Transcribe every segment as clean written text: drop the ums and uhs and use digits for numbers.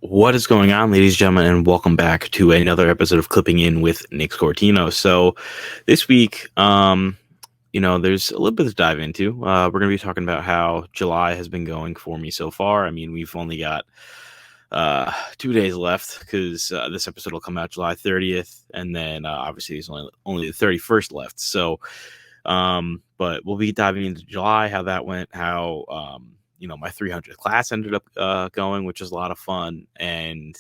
What is going on, ladies and gentlemen, and welcome back to another episode of Clipping In with Nick Scortino. So, this week, there's a little bit to dive into. We're going to be talking about how July has been going for me so far. I mean, we've only got 2 days left because this episode will come out July 30th, and then obviously there's only the 31st left. So, but we'll be diving into July, how that went, how my 300th class ended up going, which was a lot of fun, and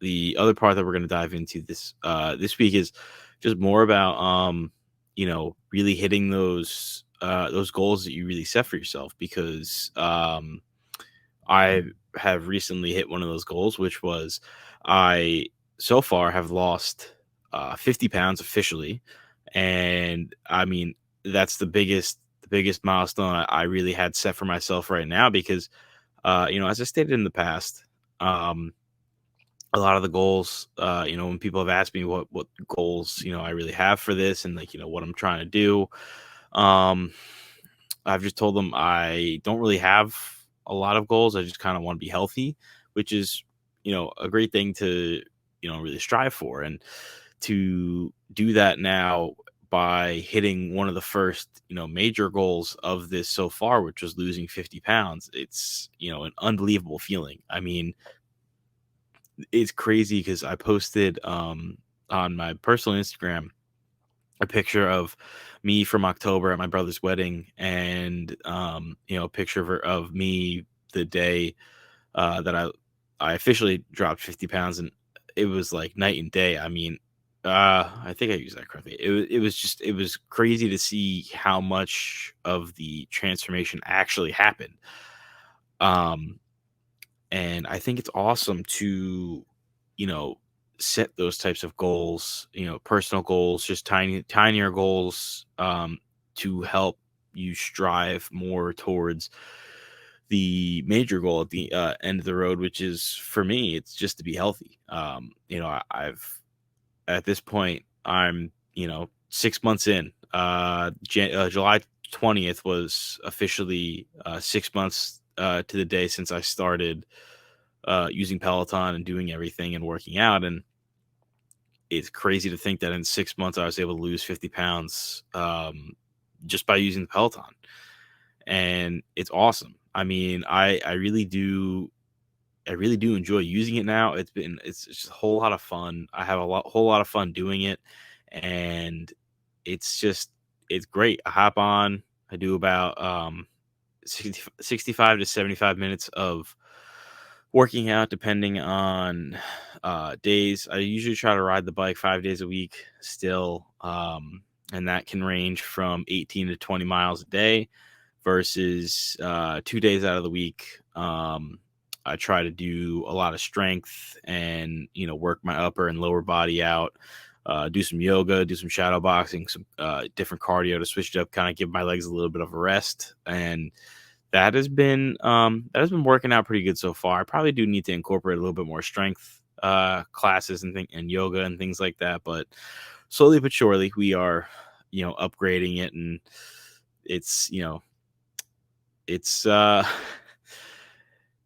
the other part that we're going to dive into this week is just more about really hitting those goals that you really set for yourself, because I have recently hit one of those goals, which was I so far have lost 50 pounds officially. And I mean, that's the biggest milestone I really had set for myself right now, because, as I stated in the past, a lot of the goals, when people have asked me what goals, I really have for this, and like, what I'm trying to do, um, I've just told them I don't really have a lot of goals. I just kind of want to be healthy, which is, a great thing to, really strive for. And to do that now by hitting one of the first, major goals of this so far, which was losing 50 pounds, it's, an unbelievable feeling. I mean, it's crazy because I posted on my personal Instagram a picture of me from October at my brother's wedding, and a picture of me the day that I officially dropped 50 pounds, and it was like night and day. I mean, I think I used that correctly. It was crazy to see how much of the transformation actually happened. Um, and I think it's awesome to, you know, set those types of goals, personal goals, just tinier goals, to help you strive more towards the major goal at the end of the road, which is, for me, it's just to be healthy. I've at this point, I'm, 6 months in. July 20th was officially 6 months to the day since I started using Peloton and doing everything and working out. And it's crazy to think that in 6 months I was able to lose 50 pounds, just by using the Peloton. And it's awesome. I mean, I really do enjoy using it now. It's just a whole lot of fun. I have whole lot of fun doing it, and it's great. I hop on. I do about 65 to 75 minutes of working out, depending on days. I usually try to ride the bike 5 days a week still, and that can range from 18 to 20 miles a day versus 2 days out of the week. I try to do a lot of strength and, work my upper and lower body out. Do some yoga, do some shadow boxing, some different cardio to switch it up, kind of give my legs a little bit of a rest. And that has been working out pretty good so far. I probably do need to incorporate a little bit more strength classes and yoga and things like that, but slowly but surely we are, upgrading it. And it's, it's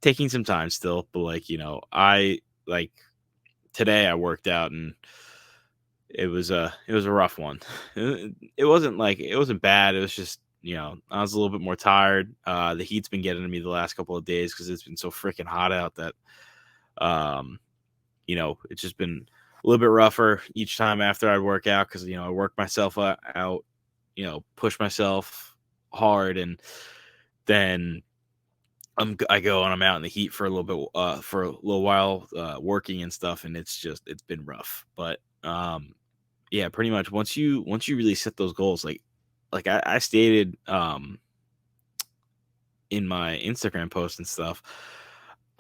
taking some time still, but like, I like today I worked out, and it was a rough one. It wasn't bad. It was just, I was a little bit more tired. The heat's been getting to me the last couple of days because it's been so freaking hot out that, um, it's just been a little bit rougher each time after I'd work out, because, I work myself out, push myself hard, and then I go and I'm out in the heat for a little bit, for a little while, working and stuff, and it's been rough. But yeah, pretty much once you really set those goals, like I stated in my Instagram post and stuff,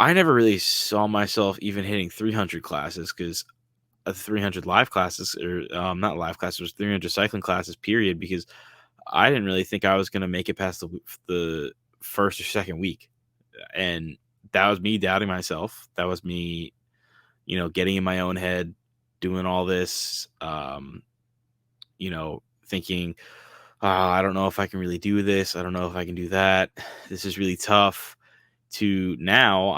I never really saw myself even hitting 300 classes, because 300 live classes, or not live classes, it was 300 cycling classes period, because I didn't really think I was going to make it past the first or second week. And that was me doubting myself. That was me, getting in my own head, doing all this, thinking, I don't know if I can really do this. I don't know if I can do that. This is really tough. to now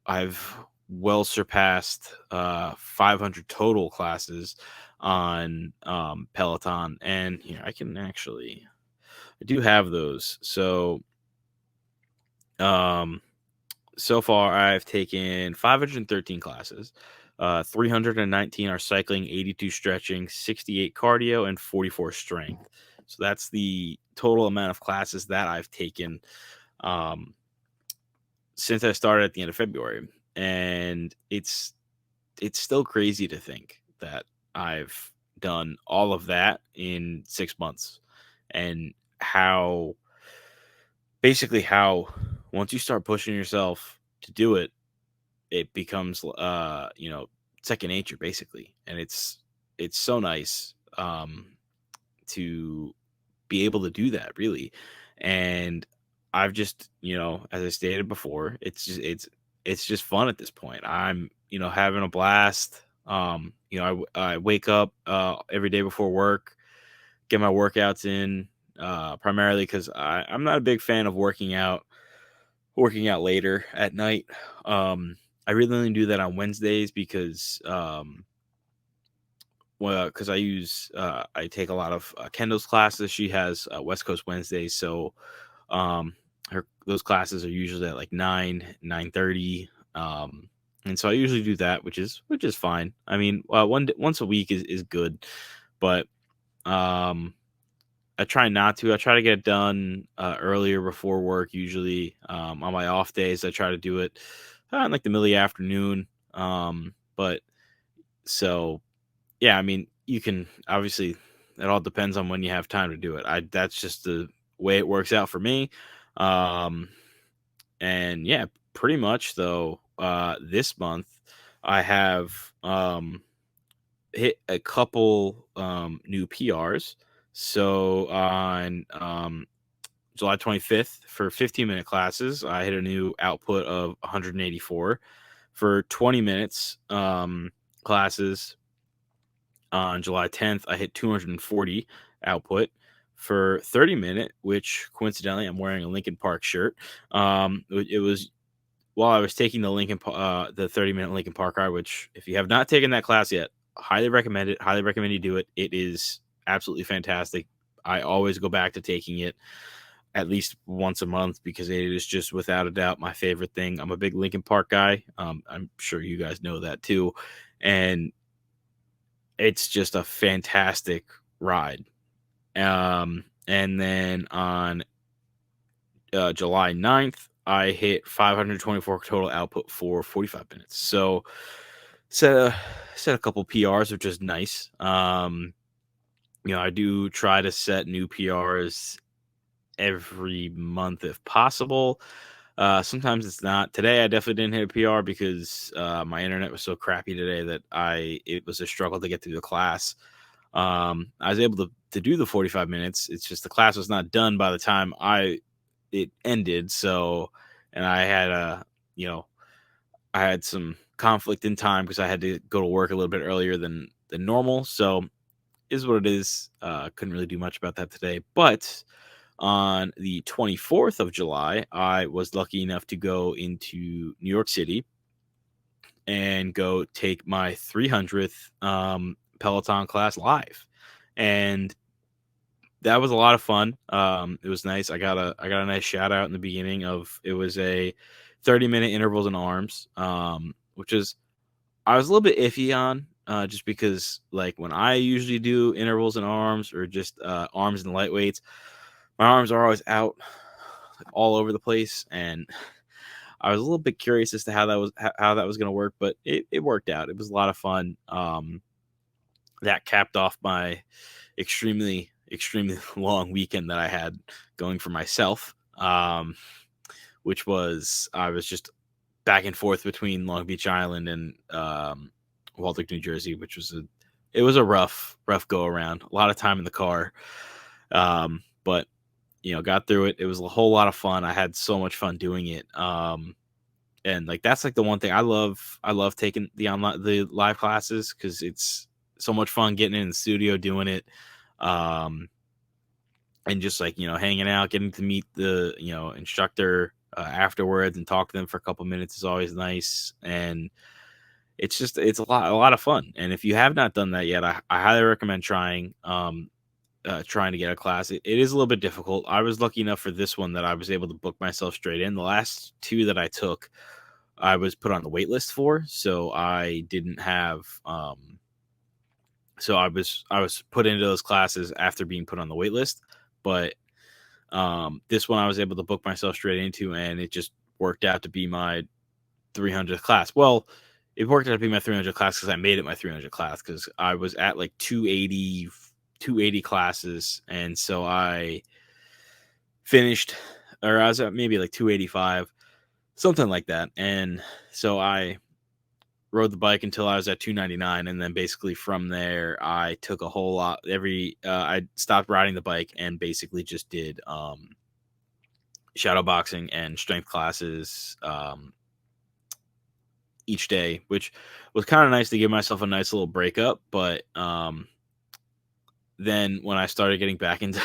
I've well surpassed 500 total classes on Peloton, and I do have those. Um, so far I've taken 513 classes. 319 are cycling, 82 stretching, 68 cardio, and 44 strength. So that's the total amount of classes that I've taken um, since I started at the end of February. And it's still crazy to think that I've done all of that in 6 months, and how how once you start pushing yourself to do it, it becomes second nature basically. And it's so nice to be able to do that, really. And I've just, as I stated before, it's just fun at this point. I'm, having a blast. I wake up every day before work, get my workouts in, primarily because I'm not a big fan of working out later at night. I really only do that on Wednesdays because because I take a lot of Kendall's classes. She has West Coast Wednesdays, so those classes are usually at like 9:30. And so I usually do that, which is fine. I mean, once a week is good, but um I try not to. I try to get it done earlier before work. Usually, on my off days, I try to do it in like the middle of the afternoon. But so yeah, I mean, you can obviously, it all depends on when you have time to do it. That's just the way it works out for me. Um, and yeah, pretty much though. This month, I have hit a couple new PRs. So on July 25th for 15-minute classes, I hit a new output of 184. For 20 minutes classes on July 10th, I hit 240 output. For 30-minute, which coincidentally I'm wearing a Lincoln Park shirt. It was while I was taking the 30-minute Lincoln Park ride, which if you have not taken that class yet, highly recommend it. Highly recommend you do it. It is absolutely fantastic. I always go back to taking it at least once a month because it is just without a doubt my favorite thing. I'm a big Lincoln Park guy. I'm sure you guys know that too. And it's just a fantastic ride. And then on July 9th, I hit 524 total output for 45 minutes. So set a set a couple PRs, which is nice. I do try to set new PRs every month if possible. Sometimes it's not. Today I definitely didn't hit a PR because my internet was so crappy today that it was a struggle to get through the class. I was able to do the 45 minutes. It's just the class was not done by the time it ended. So, and I had some conflict in time because I had to go to work a little bit earlier than normal. So, is what it is. Couldn't really do much about that today. But on the 24th of July, I was lucky enough to go into New York City and go take my 300th Peloton class live. And that was a lot of fun. It was nice. I got a nice shout out in the beginning of it was a 30-minute intervals and arms, which is I was a little bit iffy on, just because like when I usually do intervals and arms or just arms and lightweights, my arms are always out like, all over the place, and I was a little bit curious as to how that was going to work, but it worked out. It was a lot of fun. That capped off my extremely long weekend that I had going for myself, which was I was just back and forth between Long Beach Island and Waldeck, New Jersey, which was a rough go around. A lot of time in the car, but got through it. It was a whole lot of fun. I had so much fun doing it. And like that's like the one thing I love. I love taking the live classes because it's so much fun getting in the studio doing it. And just like hanging out, getting to meet the instructor afterwards and talk to them for a couple minutes is always nice. And it's a lot of fun. And if you have not done that yet, I highly recommend trying to get a class. It is a little bit difficult. I was lucky enough for this one that I was able to book myself straight in. The last two that I took, I was put on the wait list for, so I didn't have so I was put into those classes after being put on the wait list. But this one I was able to book myself straight into, and it just worked out to be my 300th class. Well, it worked out to be my 300th class because I made it my 300th class, because I was at like 280 classes, and so I finished, or I was at maybe like 285, something like that. And so I rode the bike until I was at 299, and then basically from there I took a whole lot I stopped riding the bike and basically just did shadow boxing and strength classes each day, which was kind of nice to give myself a nice little breakup. But then when I started getting back into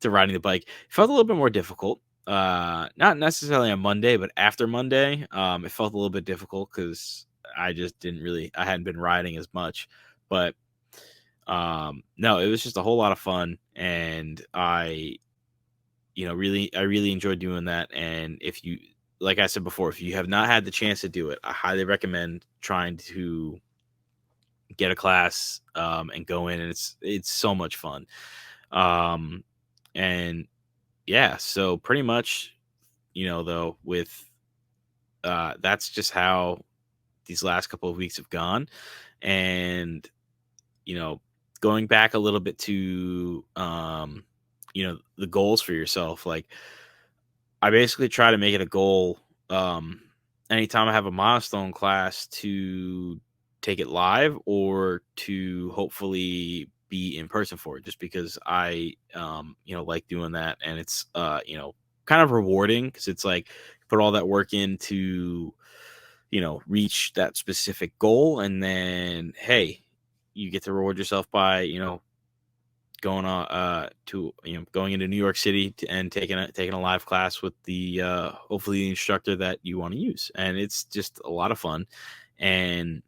to riding the bike, it felt a little bit more difficult. Not necessarily on Monday, but after Monday, it felt a little bit difficult because I hadn't been riding as much. But no, it was just a whole lot of fun, and I really enjoyed doing that. And if you, like I said before, if you have not had the chance to do it, I highly recommend trying to get a class and go in, and it's so much fun. Um, and yeah, so pretty much, though, with that's just how these last couple of weeks have gone. And you know going back a little bit to the goals for yourself, like, I basically try to make it a goal anytime I have a milestone class to take it live, or to hopefully be in person for it, just because I like doing that. And it's kind of rewarding, because it's like put all that work into reach that specific goal, and then hey, you get to reward yourself by going on to going into New York City and taking a live class with the hopefully the instructor that you want to use. And it's just a lot of fun. And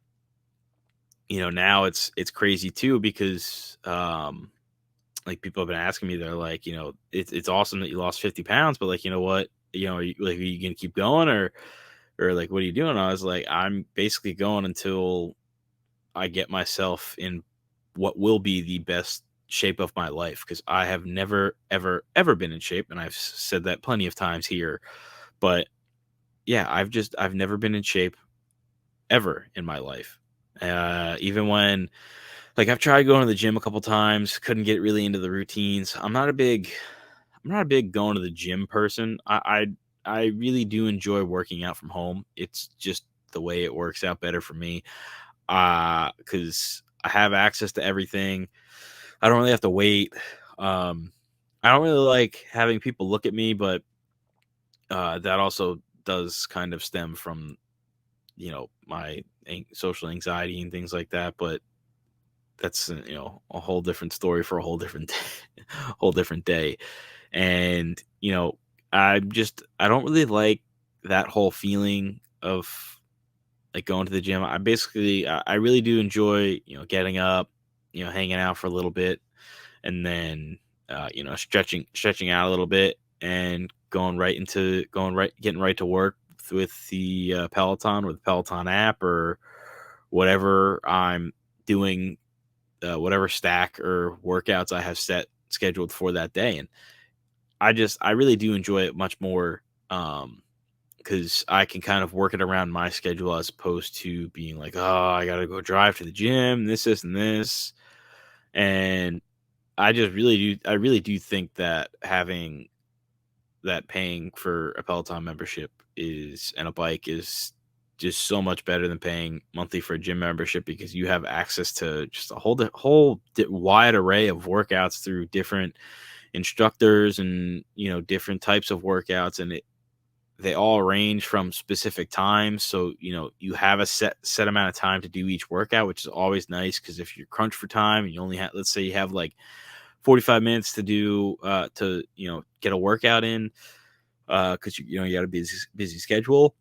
now it's crazy too, because like, people have been asking me, they're like, it's awesome that you lost 50 pounds, but like, what, are you gonna keep going, or like, what are you doing? I was like, I'm basically going until I get myself in what will be the best shape of my life, because I have never ever been in shape, and I've said that plenty of times here. But yeah, I've never been in shape ever in my life. Even when, like, I've tried going to the gym a couple times, couldn't get really into the routines. I'm not a big going to the gym person. I really do enjoy working out from home. It's just the way it works out better for me, because I have access to everything. I don't really have to wait. I don't really like having people look at me, but that also does kind of stem from my social anxiety and things like that. But that's a whole different story for a whole different whole different day. And I don't really like that whole feeling of like going to the gym. I really do enjoy getting up, hanging out for a little bit, and then stretching out a little bit, and getting right to work with the Peloton, or the Peloton app, or whatever I'm doing, whatever stack or workouts I have set scheduled for that day. And I really do enjoy it much more, because I can kind of work it around my schedule, as opposed to being like, oh, I gotta go drive to the gym, this and this. And I really do think that paying for a Peloton membership and a bike is just so much better than paying monthly for a gym membership, because you have access to just a whole wide array of workouts through different instructors, and different types of workouts. And they all range from specific times, so you have a set amount of time to do each workout, which is always nice, because if you're crunched for time and you only have, let's say you have like 45 minutes to do to get a workout in, because you got a busy schedule,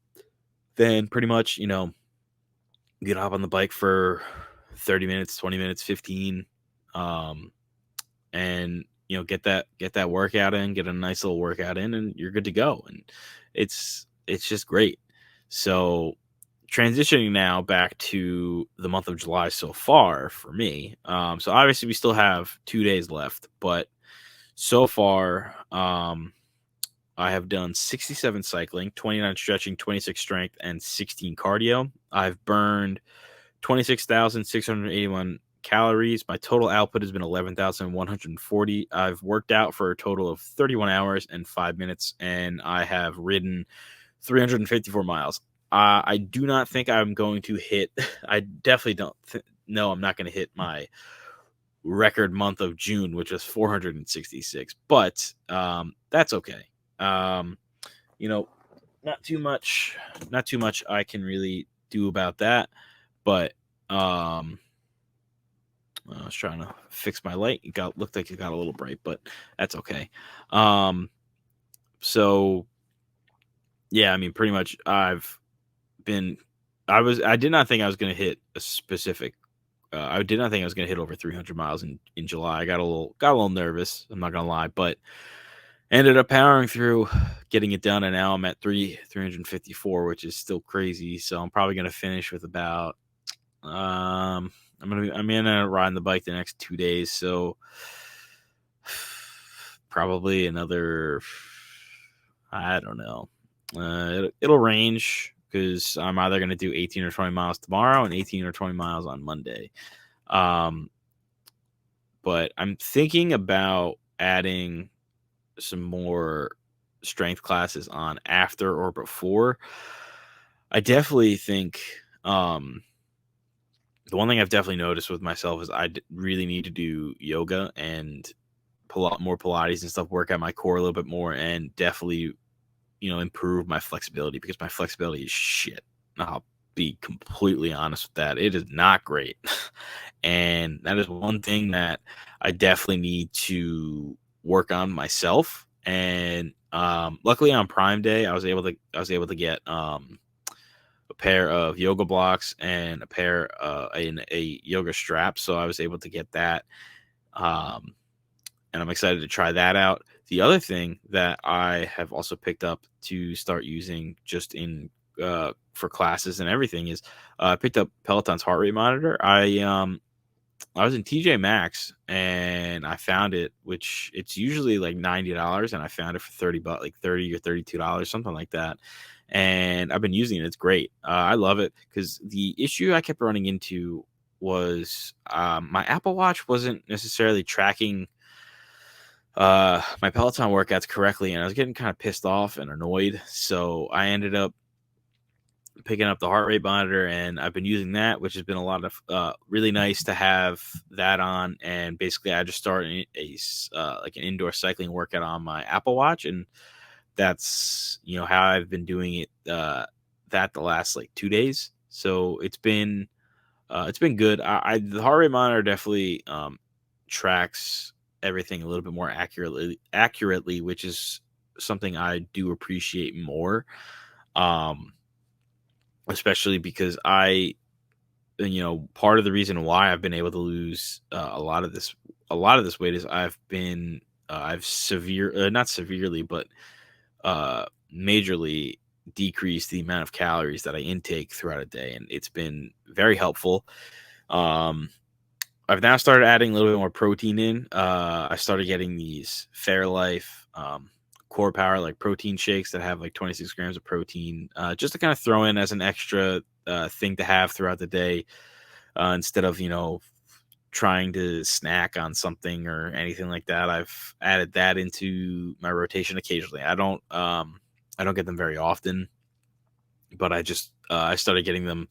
then pretty much you can hop on the bike for 30 minutes, 20 minutes, 15, um, and get that workout in, get a nice little workout in, and you're good to go. And it's just great. So transitioning now back to the month of July so far for me. So obviously we still have 2 days left, but so far, I have done 67 cycling, 29 stretching, 26 strength, and 16 cardio. I've burned 26,681 calories. My total output has been 11,140. I've worked out for a total of 31 hours and 5 minutes, and I have ridden 354 miles. I do not think I'm going to hit. I definitely don't. No, I'm not going to hit my record month of June, which was 466. But that's okay. Um, you know, not too much. Not too much I can really do about that. But I was trying to fix my light. Looked like it got a little bright, but that's okay. So yeah, I mean, pretty much I did not think I was going to hit a specific. I did not think I was going to hit over 300 miles in July. I got a little nervous. I'm not going to lie, but ended up powering through, getting it done, and now I'm at 354, which is still crazy. So I'm probably going to finish with about I'm gonna ride the bike the next 2 days, so probably another. I don't know. It'll range because I'm either gonna do 18 or 20 miles tomorrow and 18 or 20 miles on Monday. But I'm thinking about adding some more strength classes on after or before. I definitely think the one thing I've definitely noticed with myself is really need to do yoga and more Pilates and stuff, work out my core a little bit more, and definitely, improve my flexibility, because my flexibility is shit. I'll be completely honest with that. It is not great. And that is one thing that I definitely need to work on myself. And luckily on Prime Day, I was able to get a pair of yoga blocks and a yoga strap. So I was able to get that. And I'm excited to try that out. The other thing that I have also picked up to start using just for classes and everything is I picked up Peloton's heart rate monitor. I was in TJ Maxx and I found it, which it's usually like $90, and I found it for $30, like $30 or $32, something like that. And I've been using it. It's great. I love it, because the issue I kept running into was my Apple Watch wasn't necessarily tracking my Peloton workouts correctly, and I was getting kind of pissed off and annoyed. So I ended up picking up the heart rate monitor, and I've been using that, which has been a lot of really nice to have that on. And basically I just started like an indoor cycling workout on my Apple Watch, and that's how I've been doing it that the last like 2 days. So it's been good. The heart rate monitor definitely tracks everything a little bit more accurately, which is something I do appreciate more. Especially because part of the reason why I've been able to lose a lot of this weight is I've not severely, but majorly decreased the amount of calories that I intake throughout a day, and it's been very helpful. I've now started adding a little bit more protein in. I started getting these Fairlife Core Power like protein shakes that have like 26 grams of protein, just to kind of throw in as an extra thing to have throughout the day, instead of trying to snack on something or anything like that. I've added that into my rotation occasionally. I don't get them very often, but I started getting them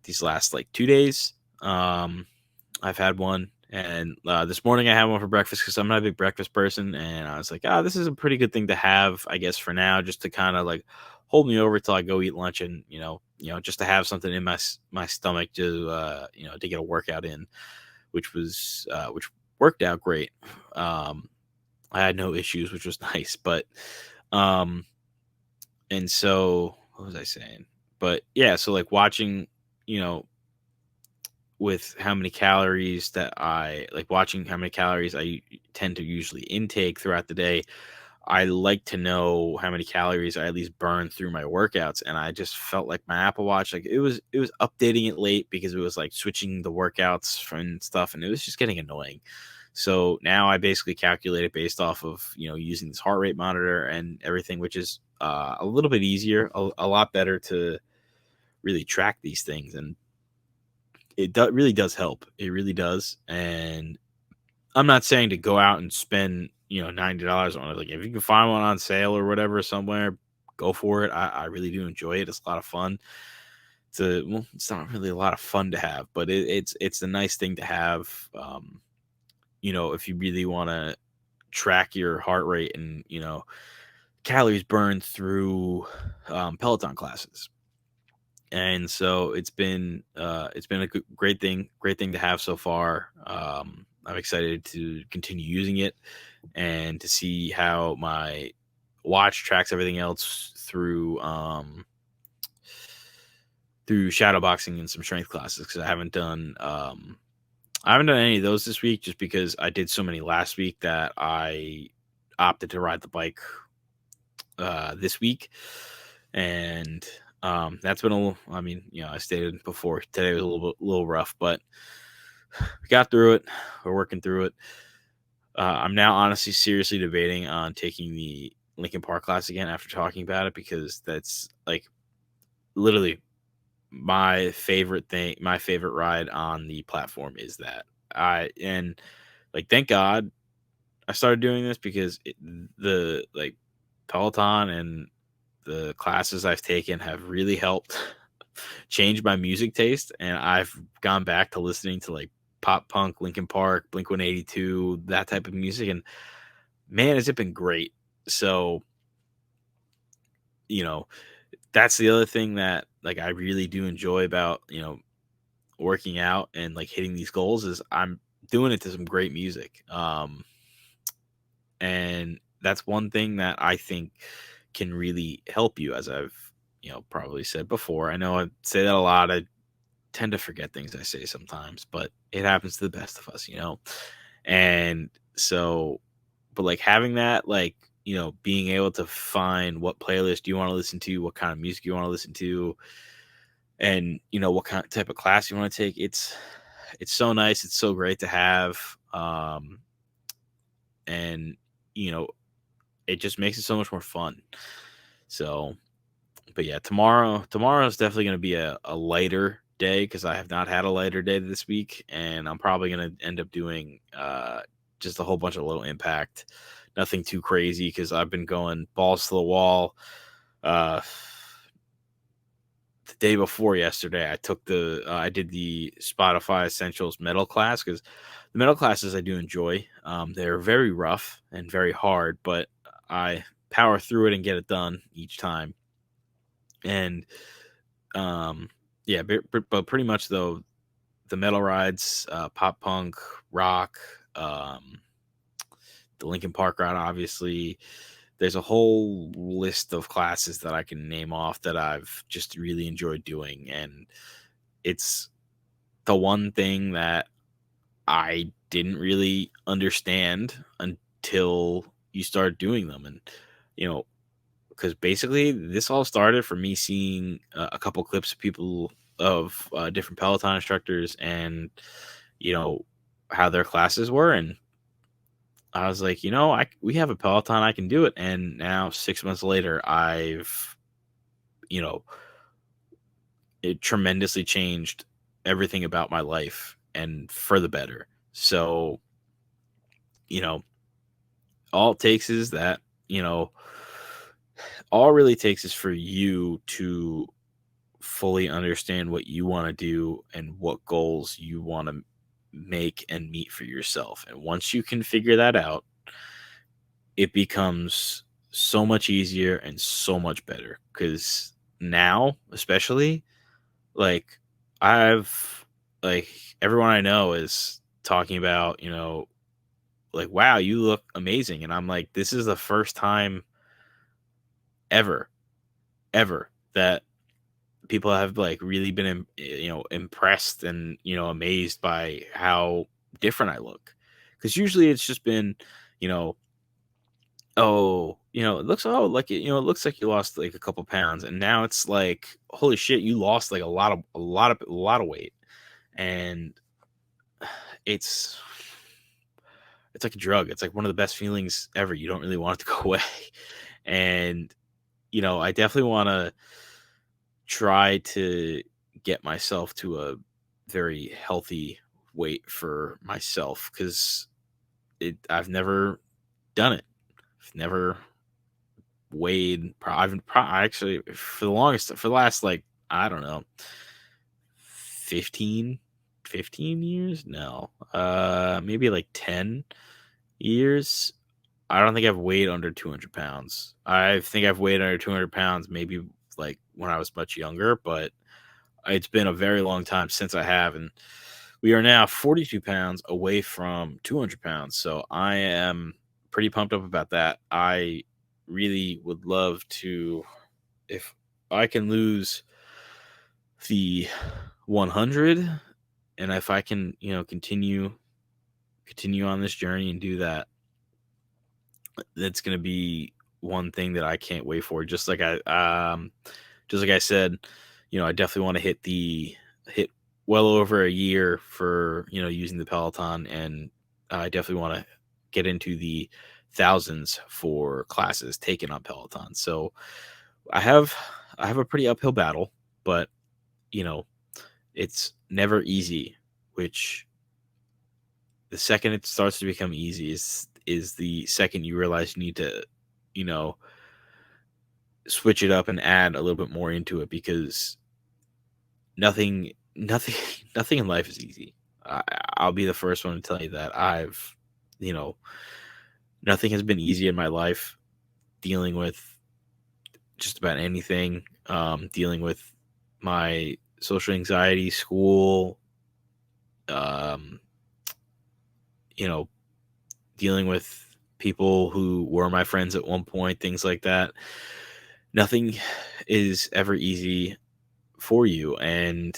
these last like 2 days. I've had one, and this morning I had one for breakfast because I'm not a big breakfast person, and I was like, this is a pretty good thing to have, I guess, for now, just to kind of like hold me over till I go eat lunch, and just to have something in my stomach to to get a workout in, which worked out great. I had no issues, which was nice, but Um, and so what was I saying? But yeah, so like watching, you know, with how many calories that I like watching how many calories I tend to usually intake throughout the day. I like to know how many calories I at least burn through my workouts, and I just felt like my Apple Watch, like it was updating it late because it was like switching the workouts from stuff, and it was just getting annoying. So now I basically calculate it based off of using this heart rate monitor and everything, which is a little bit easier, a lot better to really track these things, and really does help. It really does, and I'm not saying to go out and spend, $90 on it. Like if you can find one on sale or whatever somewhere, go for it. I really do enjoy it. It's a lot of fun. It's not really a lot of fun to have, but it's a nice thing to have. If you really want to track your heart rate and calories burned through Peloton classes. And so it's been a great thing to have so far. I'm excited to continue using it and to see how my watch tracks everything else through shadow boxing and some strength classes, because I haven't done any of those this week just because I did so many last week that I opted to ride the bike this week. And that's been a little, I mean, I stated before, today was a little rough, but we got through it. We're working through it. I'm now honestly seriously debating on taking the Lincoln Park class again after talking about it, because that's like literally my favorite thing. My favorite ride on the platform is that. And like, thank God I started doing this, because the like Peloton and the classes I've taken have really helped change my music taste, and I've gone back to listening to like pop punk, Linkin Park, Blink 182, that type of music, and man, has it been great. So, you know, that's the other thing that like I really do enjoy about, working out and like hitting these goals, is I'm doing it to some great music. And that's one thing that I think can really help you, as I've, probably said before. I know I say that a lot. I tend to forget things I say sometimes, but it happens to the best of us, And so, but like having that, like, being able to find what playlist you want to listen to, what kind of music you want to listen to, and what kind type of class you want to take. It's so nice. It's so great to have. And you know, it just makes it so much more fun. So, but yeah, tomorrow is definitely going to be a lighter day, because I have not had a lighter day this week, and I'm probably going to end up doing just a whole bunch of low impact, nothing too crazy, because I've been going balls to the wall. Uh, the day before yesterday, I did the Spotify Essentials metal class, because the metal classes I do enjoy. They're very rough and very hard, but I power through it and get it done each time. And yeah, but pretty much though, the metal rides, pop punk, rock, um, the Linkin Park ride, obviously. There's a whole list of classes that I can name off that I've just really enjoyed doing, and it's the one thing that I didn't really understand until you start doing them. And you know, because basically this all started from me seeing a couple clips of people of different Peloton instructors, and you know how their classes were, and I was like, we have a Peloton, I can do it. And now 6 months later, I've you know it tremendously changed everything about my life, and for the better. So, you know all it takes is that, you know all it really takes is for you to fully understand what you want to do and what goals you want to make and meet for yourself. And once you can figure that out, it becomes so much easier and so much better. Because now, especially, like, I've, like, everyone I know is talking about, like, wow, you look amazing. And I'm like, this is the first time ever, ever that people have like really been impressed and amazed by how different I look. Because usually it's just been, you know, oh, it looks like it looks like you lost like a couple pounds, and now it's like, holy shit, you lost like a lot of weight, and it's it's like a drug. It's like one of the best feelings ever. You don't really want it to go away, and I definitely want to try to get myself to a very healthy weight for myself because I've never done it. I've never weighed. I actually for the last like I don't know 15, 15 years. No, maybe like 10 years. I don't think I've weighed under 200 pounds. I think I've weighed under 200 pounds maybe like when I was much younger, but it's been a very long time since I have, and we are now 42 pounds away from 200 pounds. So I am pretty pumped up about that. I really would love to, if I can lose the 100, and if I can, continue on this journey and do that, that's going to be one thing that I can't wait for. Just like I said, I definitely want to hit well over a year for using the Peloton, and I definitely want to get into the thousands for classes taken on Peloton. So I have I have a pretty uphill battle, but you know it's never easy. Which the second it starts to become easy is the second you realize you need to you know switch it up and add a little bit more into it, because nothing nothing in life is easy. I'll be the first one to tell you that. You know, nothing has been easy in my life, dealing with just about anything, dealing with my social anxiety, school, um, you know, dealing with people who were my friends at one point, things like that. Nothing is ever easy for you, and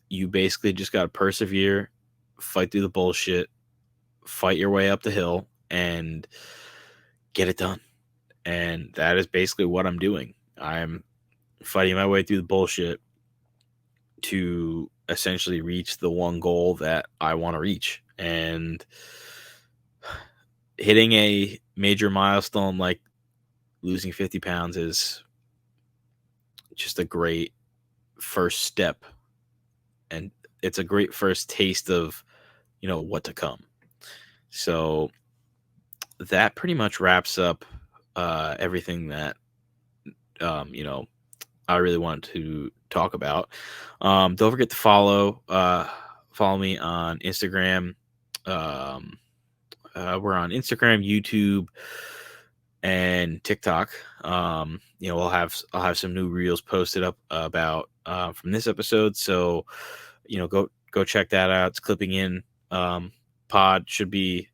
you basically just got to persevere, fight through the bullshit, fight your way up the hill, and get it done. And that is basically what I'm doing. I'm fighting my way through the bullshit to essentially reach the one goal that I want to reach. And hitting a major milestone like losing 50 pounds is just a great first step. And it's a great first taste of, what to come. So that pretty much wraps up everything that um, you know I really want to talk about. Don't forget to follow me on Instagram. Um, we're on Instagram, YouTube, and TikTok. I'll have some new reels posted up about from this episode. So go check that out. It's clipping in. Pod should be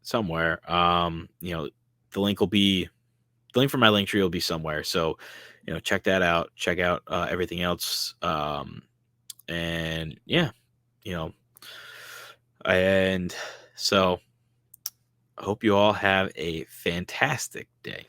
somewhere. The link will be the link for my link tree will be somewhere. So, check that out. Check out everything else. And yeah, you know, and so I hope you all have a fantastic day.